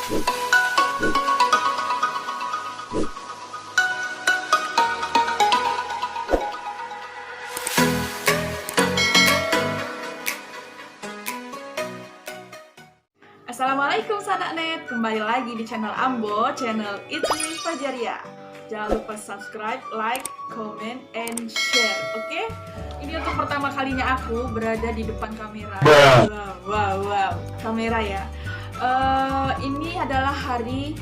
Assalamualaikum Sanaknet, kembali lagi di channel Ambo, channel It's Me Fajaria. Jangan lupa subscribe, like, comment, and share, oke? Ini untuk pertama kalinya aku berada di depan kamera. Wow, kamera ya. Ini adalah hari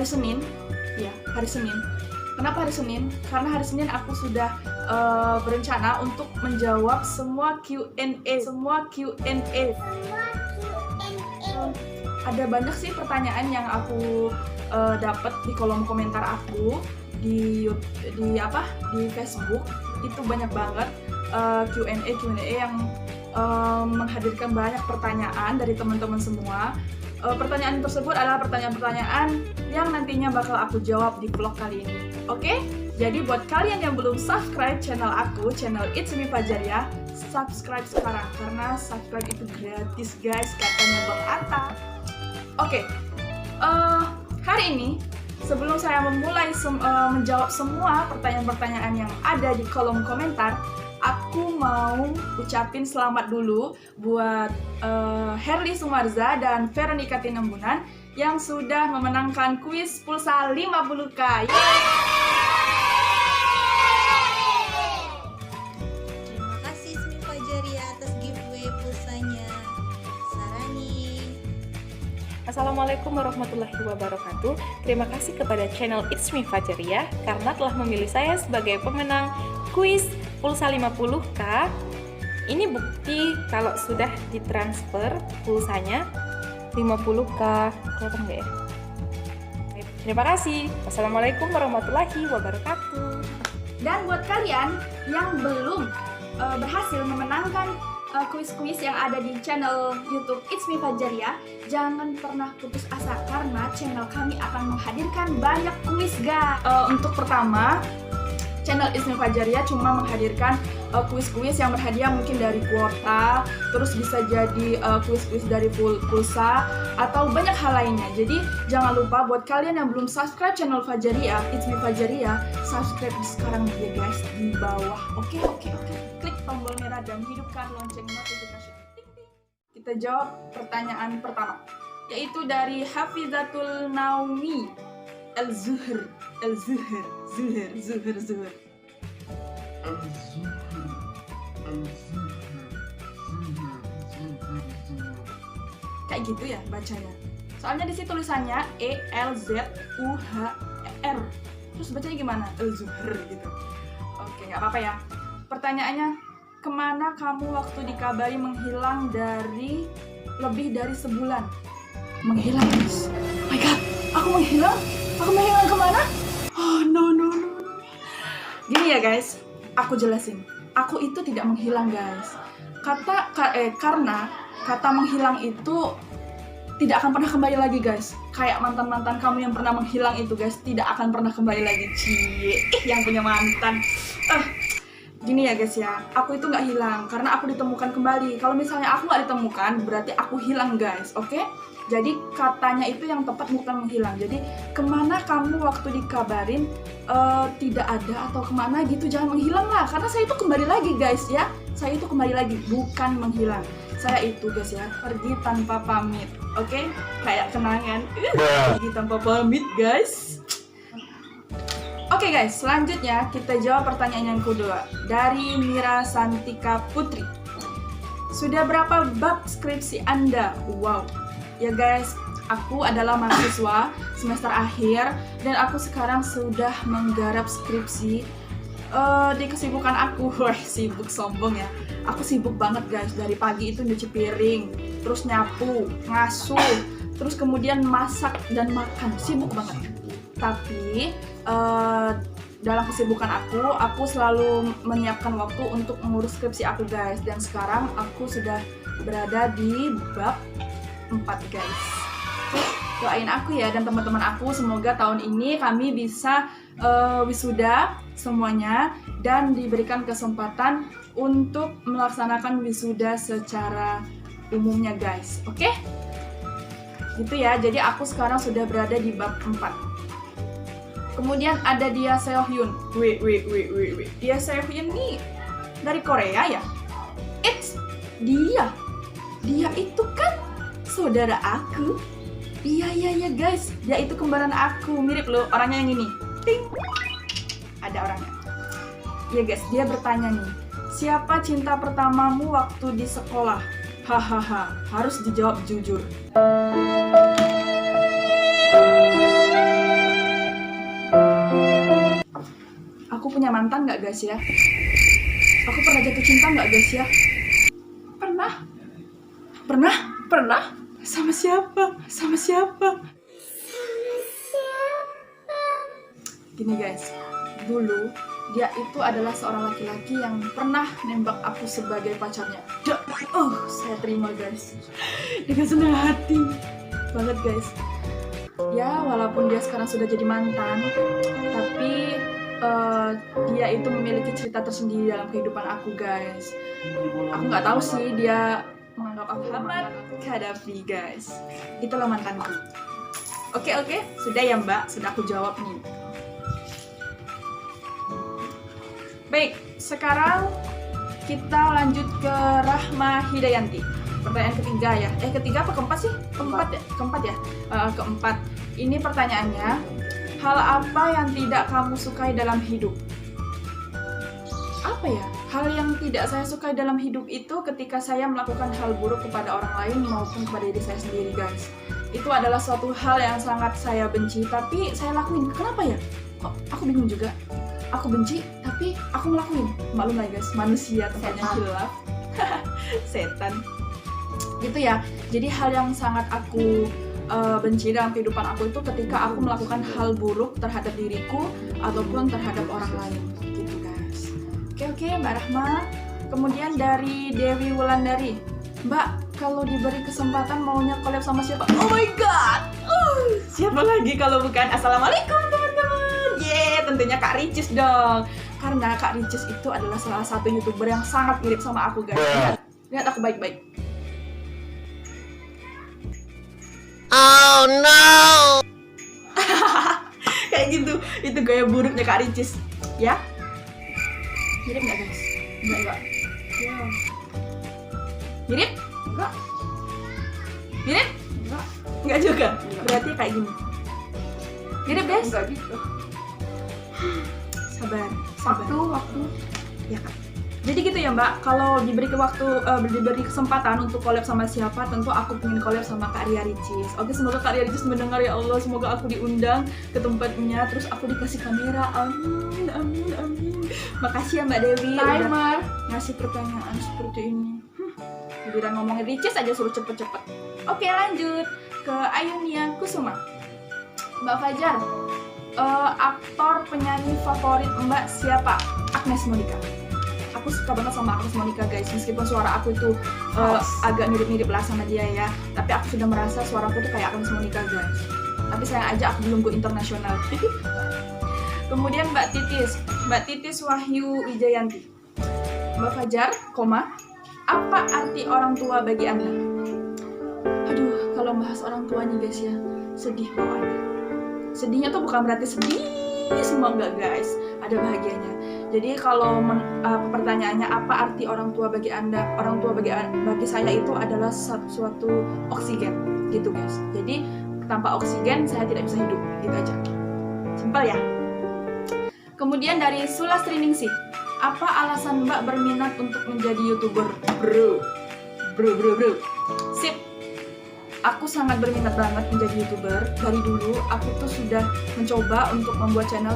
Senin, ya, hari Senin. Kenapa hari Senin? Karena hari Senin aku sudah berencana untuk menjawab semua Q&A. Ada banyak sih pertanyaan yang aku dapat di kolom komentar aku di Facebook. Itu banyak banget Q&A yang menghadirkan banyak pertanyaan dari teman-teman semua. Pertanyaan tersebut adalah pertanyaan-pertanyaan yang nantinya bakal aku jawab di vlog kali ini. Oke? Jadi buat kalian yang belum subscribe channel aku, channel It's Me Fajaria, subscribe sekarang karena subscribe itu gratis guys, katanya Bang Atta. Oke, hari ini sebelum saya memulai menjawab semua pertanyaan-pertanyaan yang ada di kolom komentar, aku mau ucapin selamat dulu buat Herli Sumarza dan Veronica Tinambunan yang sudah memenangkan kuis pulsa 50k. Terima kasih It's Me Fajaria atas giveaway pulsanya. Sarani. Assalamualaikum warahmatullahi wabarakatuh. Terima kasih kepada channel It's Me Fajaria karena telah memilih saya sebagai pemenang kuis pulsa 50k. Ini bukti kalau sudah ditransfer pulsanya 50k. Kelihatan nggak ya? Terima kasih. Wassalamualaikum warahmatullahi wabarakatuh. Dan buat kalian yang belum berhasil memenangkan kuis-kuis yang ada di channel YouTube It's Me Fajaria, jangan pernah putus asa karena channel kami akan menghadirkan banyak kuis guys. Untuk pertama, channel It's Me Fajaria cuma menghadirkan kuis-kuis yang berhadiah mungkin dari kuota, terus bisa jadi kuis-kuis dari pulsa atau banyak hal lainnya. Jadi jangan lupa buat kalian yang belum subscribe channel Fajaria, It's Me Fajaria, subscribe sekarang ya guys di bawah. Oke. Klik tombol merah dan hidupkan lonceng notifikasi. Kita jawab pertanyaan pertama, yaitu dari Hafizatul Naumi Zuhur. Kayak gitu ya bacanya. Soalnya di situ tulisannya ELZUHR. Terus bacanya gimana? Zuhur gitu. Oke, nggak apa-apa ya. Pertanyaannya, kemana kamu waktu dikabari menghilang dari lebih dari sebulan? Menghilang guys. Oh my god, aku menghilang? Aku menghilang kemana? Oh no. Gini ya guys, aku jelasin. Aku itu tidak menghilang guys. Karena kata menghilang itu tidak akan pernah kembali lagi guys. Kayak mantan-mantan kamu yang pernah menghilang itu guys, tidak akan pernah kembali lagi. Yang punya mantan. Gini ya guys ya, aku itu nggak hilang karena aku ditemukan kembali. Kalau misalnya aku nggak ditemukan, berarti aku hilang guys, oke? Jadi katanya itu yang tepat bukan menghilang. Jadi kemana kamu waktu dikabarin tidak ada atau kemana gitu, jangan menghilang lah. Karena saya itu kembali lagi guys ya, saya itu kembali lagi, bukan menghilang. Saya itu guys ya, pergi tanpa pamit, oke? Kayak kenangan, pergi tanpa pamit guys. Oke guys, selanjutnya kita jawab pertanyaan yang kedua dari Mira Santika Putri. Sudah berapa bab skripsi Anda? Wow. Ya guys, aku adalah mahasiswa semester akhir dan aku sekarang sudah menggarap skripsi. Di kesibukan aku, sibuk sombong ya. Aku sibuk banget guys, dari pagi itu nyuci piring, terus nyapu, ngasuh, terus kemudian masak dan makan, sibuk banget. Tapi dalam kesibukan aku selalu menyiapkan waktu untuk mengurus skripsi aku guys. Dan sekarang aku sudah berada di bab 4 guys. Doain aku ya dan teman-teman aku, semoga tahun ini kami bisa wisuda semuanya dan diberikan kesempatan untuk melaksanakan wisuda secara umumnya guys. Oke? Gitu ya, jadi aku sekarang sudah berada di bab 4. Kemudian ada Dia Seohyun. Wih. Dia Seohyun nih dari Korea ya? Dia itu kan saudara aku. Iya guys, dia itu kembaran aku. Mirip loh, orangnya yang ini. Ting. Ada orangnya. Ya guys, dia bertanya nih, siapa cinta pertamamu waktu di sekolah? Hahaha, harus dijawab jujur. Aku punya mantan nggak guys ya? Aku pernah jatuh cinta nggak guys ya? Pernah? Sama siapa? Gini guys, dulu dia itu adalah seorang laki-laki yang pernah nembak aku sebagai pacarnya. Saya terima guys, dengan senang hati banget guys. Ya walaupun dia sekarang sudah jadi mantan, tapi dia itu memiliki cerita tersendiri dalam kehidupan aku guys. Aku nggak tahu sih dia menganggap aku Muhammad Gaddafi guys. Itulah mantanku. Oke, sudah ya mbak, sudah aku jawab nih. Baik, sekarang kita lanjut ke Rahma Hidayanti. Pertanyaan ketiga ya. Ketiga apa keempat sih? Keempat ya. Keempat. Ini pertanyaannya, hal apa yang tidak kamu sukai dalam hidup? Apa ya? Hal yang tidak saya sukai dalam hidup itu ketika saya melakukan hal buruk kepada orang lain maupun kepada diri saya sendiri guys. Itu adalah suatu hal yang sangat saya benci, tapi saya lakuin. Kenapa ya? Kok aku bingung juga. Aku benci, tapi aku ngelakuin. Maklum lah guys, manusia tempatnya hilaf. Setan. Gitu ya. Jadi hal yang sangat aku benci dalam kehidupan aku itu ketika aku melakukan hal buruk terhadap diriku ataupun terhadap orang lain. Gitu guys. Oke, Mbak Rahma. Kemudian dari Dewi Wulandari. Mbak, kalau diberi kesempatan maunya collab sama siapa? Oh my god! Siapa lagi kalau bukan Assalamualaikum teman-teman. Tentunya Kak Ricis dong. Karena Kak Ricis itu adalah salah satu YouTuber yang sangat mirip sama aku guys. Lihat aku baik-baik. Oh no. Kayak gitu. Itu gaya buruknya Kak Ricis. Ya? Mirip nggak guys? Enggak. Ya. Mirip? Mirip? Enggak juga. Berarti kayak gini. Mirip guys? Enggak gitu. Sabar. Waktu. Ya Kak. Jadi gitu ya Mbak, kalau diberi kesempatan untuk collab sama siapa, tentu aku pengen collab sama Kak Ria Ricis. Oke, semoga Kak Ria Ricis mendengar ya Allah, semoga aku diundang ke tempatnya, terus aku dikasih kamera. Amin. Makasih ya Mbak Dewi udah ngasih pertanyaan seperti ini. Giliran ngomongin Ricis aja suruh cepet-cepet. Oke, lanjut ke Ayunia Kusuma. Mbak Fajar, aktor penyanyi favorit Mbak siapa? Agnes Monica. Aku suka banget sama Agnes Monica guys, meskipun suara aku itu agak mirip-mirip lah sama dia ya, tapi aku sudah merasa suaraku tuh kayak Agnes Monica guys. Tapi sayang aja aku belum go internasional. Kemudian Mbak Titis Wahyu Wijayanti. Mbak Fajar, apa arti orang tua bagi Anda? Aduh, kalau bahas orang tua nih guys ya, sedih bawaannya. Sedihnya tuh bukan berarti sedih semua, enggak guys, ada bahagianya. Jadi kalau pertanyaannya apa arti orang tua bagi Anda? Orang tua bagi saya itu adalah suatu oksigen, gitu guys. Jadi tanpa oksigen saya tidak bisa hidup, gitu aja. Simpel ya. Kemudian dari Sulastri Ningsih, apa alasan Mbak berminat untuk menjadi YouTuber? Bro. Sip. Aku sangat berminat banget menjadi YouTuber. Dari dulu aku tuh sudah mencoba untuk membuat channel.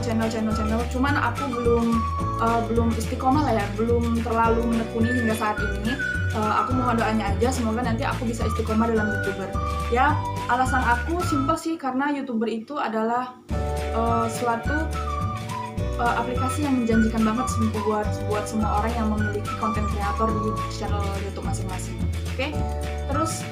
Cuman aku belum istiqomah lah ya, belum terlalu menekuni hingga saat ini. Aku mohon doanya aja, semoga nanti aku bisa istiqomah dalam YouTuber. Ya, alasan aku simpel sih, karena YouTuber itu adalah suatu aplikasi yang menjanjikan banget buat semua orang yang memiliki konten kreator di channel YouTube masing-masing. Oke? Terus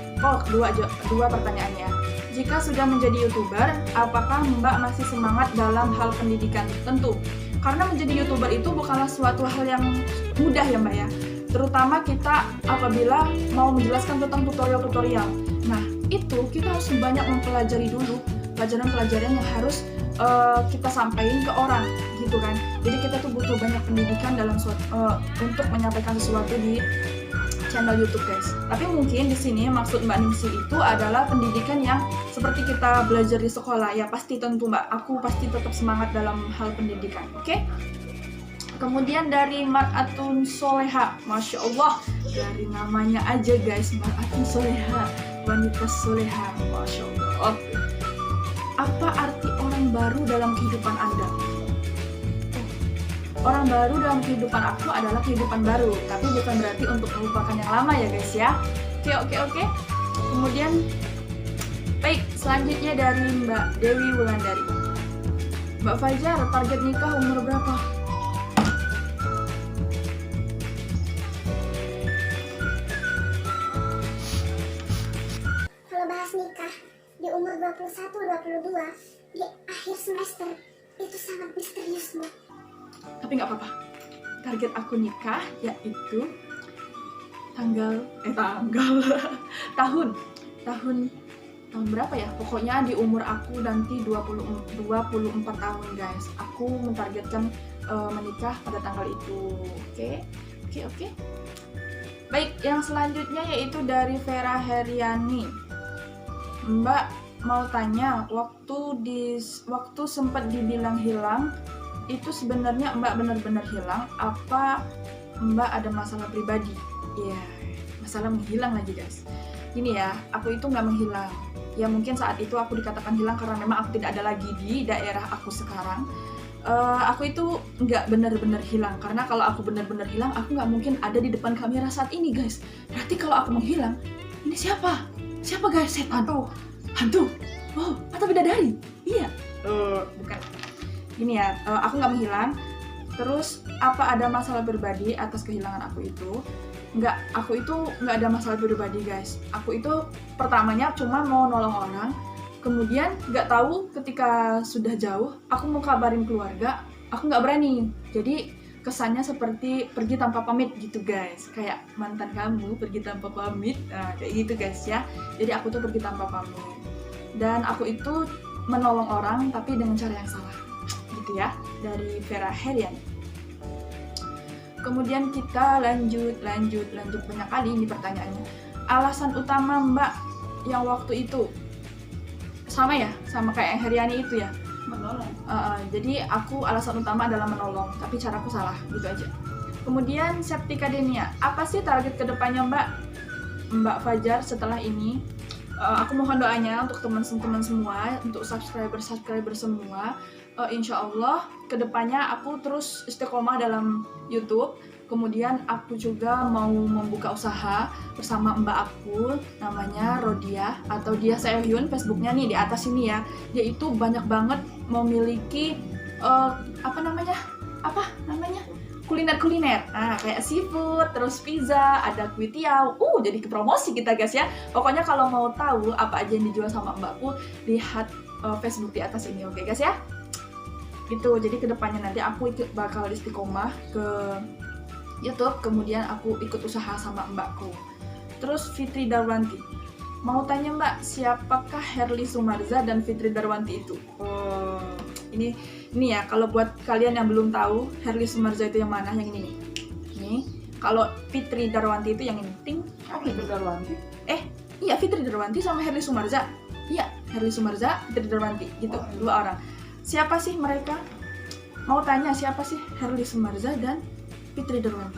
kedua pertanyaannya. Jika sudah menjadi YouTuber, apakah Mbak masih semangat dalam hal pendidikan? Tentu. Karena menjadi YouTuber itu bukanlah suatu hal yang mudah ya Mbak ya. Terutama kita apabila mau menjelaskan tentang tutorial-tutorial. Nah, itu kita harus banyak mempelajari dulu pelajaran-pelajaran yang harus kita sampaikan ke orang gitu kan. Jadi kita tuh butuh banyak pendidikan dalam untuk menyampaikan sesuatu di channel YouTube guys. Tapi mungkin di sini maksud Mbak Ningsih itu adalah pendidikan yang seperti kita belajar di sekolah. Ya pasti tentu Mbak, aku pasti tetap semangat dalam hal pendidikan. Oke? Kemudian dari Mar'atun Soleha, Masya Allah, dari namanya aja guys, Mar'atun Soleha, wanita soleha, Masya Allah. Apa arti orang baru dalam kehidupan Anda? Orang baru dalam kehidupan aku adalah kehidupan baru, tapi bukan berarti untuk melupakan yang lama ya guys ya. Oke. Kemudian, baik, selanjutnya dari Mbak Dewi Wulandari. Mbak Fajar, target nikah umur berapa? Kalau bahas nikah di umur 21-22 di akhir semester itu sangat misterius, Mbak. Tapi nggak apa-apa. Target aku nikah yaitu tahun berapa ya? Pokoknya di umur aku nanti 24 tahun guys. Aku mentargetkan menikah pada tanggal itu. Oke. Baik, yang selanjutnya yaitu dari Vera Heriani. Mbak mau tanya, waktu sempat dibilang hilang, itu sebenarnya Mbak benar-benar hilang apa Mbak ada masalah pribadi? Iya, masalah menghilang lagi guys. Gini ya, aku itu nggak menghilang. Ya mungkin saat itu aku dikatakan hilang karena memang aku tidak ada lagi di daerah aku sekarang. Aku itu nggak benar-benar hilang, karena kalau aku benar-benar hilang, aku nggak mungkin ada di depan kamera saat ini guys. Berarti kalau aku menghilang, ini siapa? Siapa guys? Setan? Oh, hantu? Oh, atau bidadari? Iya. Bukan. Gini ya, aku nggak menghilang. Terus apa ada masalah pribadi atas kehilangan aku itu? Nggak, aku itu nggak ada masalah pribadi guys. Aku itu pertamanya cuma mau nolong orang. Kemudian nggak tahu ketika sudah jauh, aku mau kabarin keluarga, aku nggak berani. Jadi kesannya seperti pergi tanpa pamit gitu guys. Kayak mantan kamu pergi tanpa pamit, nah, kayak gitu guys ya. Jadi aku tuh pergi tanpa pamit. Dan aku itu menolong orang tapi dengan cara yang salah. Gitu ya, dari Vera Herian. Kemudian kita lanjut banyak kali ini pertanyaannya. Alasan utama Mbak yang waktu itu sama ya, sama kayak yang Heriani itu ya, menolong. Jadi aku alasan utama adalah menolong, tapi caraku salah, gitu aja. Kemudian Septika Denia, apa sih target kedepannya Mbak Fajar setelah ini? Aku mohon doanya untuk teman-teman semua, untuk subscriber semua. Insya Allah kedepannya aku terus istiqomah dalam YouTube. Kemudian aku juga mau membuka usaha bersama mbak aku, namanya Rodia atau Dia Seohyun, Facebooknya nih di atas ini ya. Dia itu banyak banget memiliki kuliner. Nah, kayak seafood, terus pizza, ada kue tiaw. Jadi ke promosi kita guys ya. Pokoknya kalau mau tahu apa aja yang dijual sama mbakku, lihat Facebook di atas ini, oke guys ya. Gitu. Jadi kedepannya nanti aku bakal istiqomah ke YouTube, kemudian aku ikut usaha sama mbakku. Terus Fitri Darwanti, mau tanya Mbak, siapakah Herli Sumarza dan Fitri Darwanti itu? Ini ya, kalau buat kalian yang belum tahu, Herli Sumarza itu yang mana? Yang ini nih. Nih, kalau Fitri Darwanti itu yang ini. Ting. Fitri Darwanti? Iya, Fitri Darwanti sama Herli Sumarza. Iya, Herli Sumarza, Fitri Darwanti, gitu, dua orang. Siapa sih mereka? Mau tanya siapa sih Herli Sumarza dan Fitri Darwanti?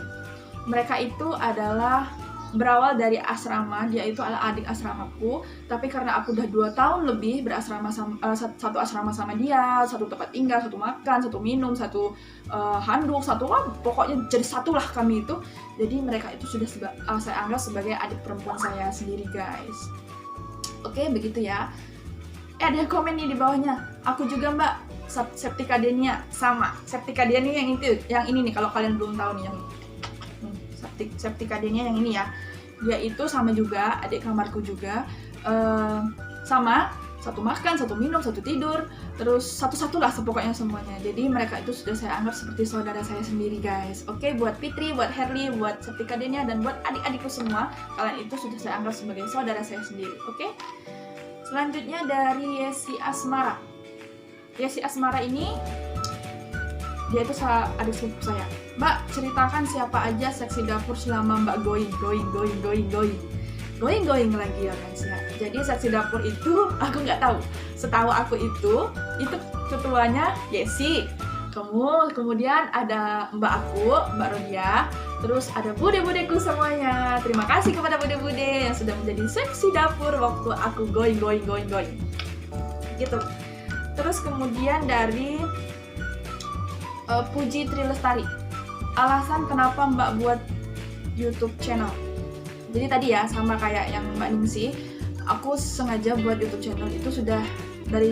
Mereka itu adalah berawal dari asrama. Dia itu adalah adik asramaku, tapi karena aku udah 2 tahun lebih berasrama satu asrama sama dia, satu tempat tinggal, satu makan, satu minum, satu handuk, pokoknya jadi satulah kami itu. Jadi mereka itu sudah saya anggap sebagai adik perempuan saya sendiri guys. Oke, begitu ya. Ada yang komen nih di bawahnya, aku juga Mbak, Septika Denia, sama. Septika Denia yang ini nih, kalau kalian belum tahu nih yang ini. Septika Denia yang ini ya. Dia itu sama juga, adik kamarku juga. Sama satu makan, satu minum, satu tidur, terus satu-satu lah pokoknya semuanya. Jadi mereka itu sudah saya anggap seperti saudara saya sendiri guys. Oke, buat Fitri, buat Herli, buat Septika Denia, dan buat adik-adikku semua, kalian itu sudah saya anggap sebagai saudara saya sendiri. Oke. Selanjutnya dari Yesi Asmara. Yesi Asmara ini dia itu adik sepupu saya. Mbak, ceritakan siapa aja seksi dapur selama Mbak going lagi ya guys ya. Jadi seksi dapur itu aku nggak tahu. Setahu aku itu ketuanya Yesi. Kemudian ada Mbak aku, Mbak Rodia. Terus ada bude-budeku semuanya. Terima kasih kepada bude-bude yang sudah menjadi seksi dapur waktu aku going. Gitu. Terus kemudian dari Puji Trilestari. Alasan kenapa Mbak buat YouTube channel. Jadi tadi ya sama kayak yang Mbak Ningsi, aku sengaja buat YouTube channel itu sudah dari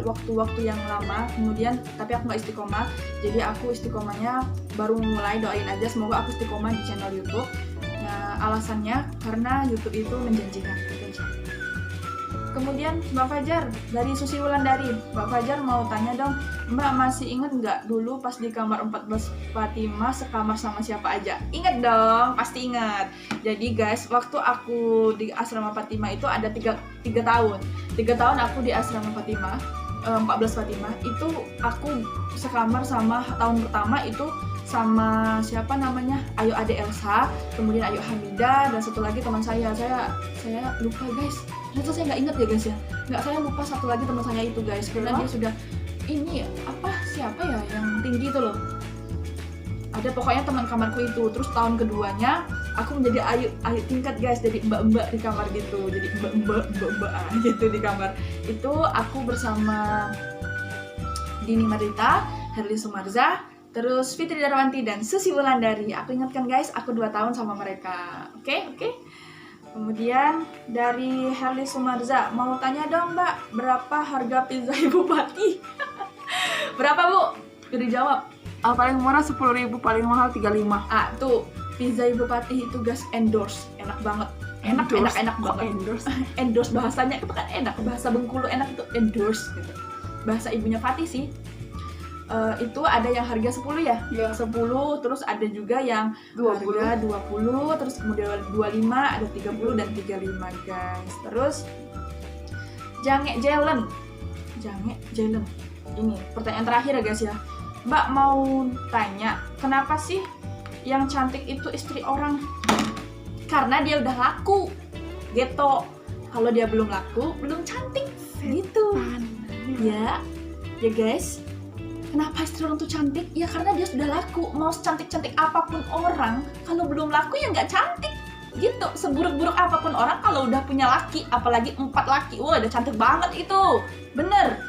waktu-waktu yang lama, kemudian tapi aku nggak istiqomah. Jadi aku istiqomahnya baru mulai, doain aja semoga aku istiqomah di channel YouTube. Nah, alasannya karena YouTube itu menjanjikan gitu aja. Kemudian Mbak Fajar dari Susi Wulandari. Mbak Fajar mau tanya dong, Mbak masih inget nggak dulu pas di kamar 14 Fatimah sekamar sama siapa aja? Ingat dong, pasti ingat. Jadi guys, waktu aku di asrama Fatimah itu ada 3 tahun. 3 tahun aku di asrama Fatimah, 14 Fatimah. Itu aku sekamar sama tahun pertama itu sama siapa namanya? Ayu Ade Elsa, kemudian Ayu Hamida, dan satu lagi teman saya lupa guys. Itu saya nggak inget ya guys ya. Saya lupa satu lagi teman saya itu guys, karena dia sudah ini siapa ya yang tinggi itu loh. Ada pokoknya teman kamarku itu. Terus tahun keduanya aku menjadi ayu tingkat guys, jadi mbak-mbak di kamar gitu. Jadi mbak gitu di kamar. Itu aku bersama Dini Marita, Herli Sumarza, terus Fitri Darwanti dan Susi Wulandari. Aku ingatkan guys, aku 2 tahun sama mereka. Oke. Kemudian dari Herli Sumarza, mau tanya dong Mbak, berapa harga pizza Ibu Pati? Berapa Bu? Udah dijawab. Paling murah 10.000, paling mahal 35. Tuh pizza Ibu Pati itu guys, endorse, enak banget. Enak banget. Endorse bahasanya itu kan enak, bahasa Bengkulu enak itu endorse gitu. Bahasa ibunya Fatih sih. Itu ada yang harga 10 ya? Iya. 10, terus ada juga yang 20. harga 20, terus kemudian 25, ada 30 dan 35 guys. Terus Jange Jelen. Ini pertanyaan terakhir ya guys ya. Mbak mau tanya, kenapa sih yang cantik itu istri orang? Karena dia udah laku. Gitu. Kalau dia belum laku, belum cantik. Gitu. Ya guys. Kenapa istri orang tuh cantik? Ya karena dia sudah laku. Mau secantik-cantik apapun orang, kalau belum laku ya nggak cantik. Gitu. Seburuk-buruk apapun orang, kalau udah punya laki, apalagi 4 laki, wah udah cantik banget itu. Bener.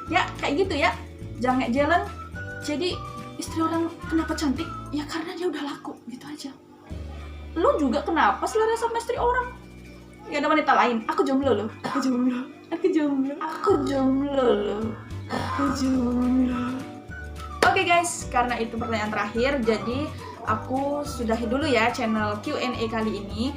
Ya kayak gitu ya. Jangan jalan. Jadi istri orang kenapa cantik? Ya karena dia udah laku. Gitu aja. Lu juga kenapa selera sama istri orang? Gak ada wanita lain. Aku jomblo loh. Oke guys, karena itu pertanyaan terakhir, jadi aku sudahi dulu ya channel Q&A kali ini.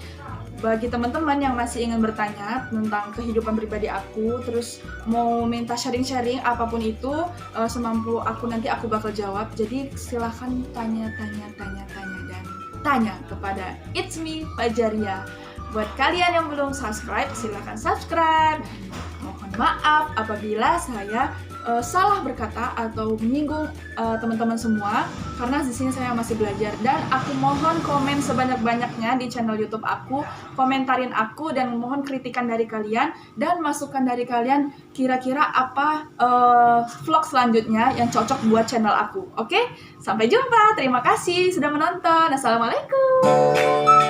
Bagi teman-teman yang masih ingin bertanya tentang kehidupan pribadi aku, terus mau minta sharing-sharing apapun itu, semampu aku nanti aku bakal jawab. Jadi silahkan tanya dan tanya kepada It's Me Fajaria. Buat kalian yang belum subscribe, silahkan subscribe. Mohon maaf apabila saya salah berkata atau menyinggung teman-teman semua, karena di sini saya masih belajar. Dan aku mohon komen sebanyak-banyaknya di channel YouTube aku, komentarin aku dan mohon kritikan dari kalian dan masukan dari kalian kira-kira apa vlog selanjutnya yang cocok buat channel aku. Oke? Sampai jumpa. Terima kasih sudah menonton. Assalamualaikum.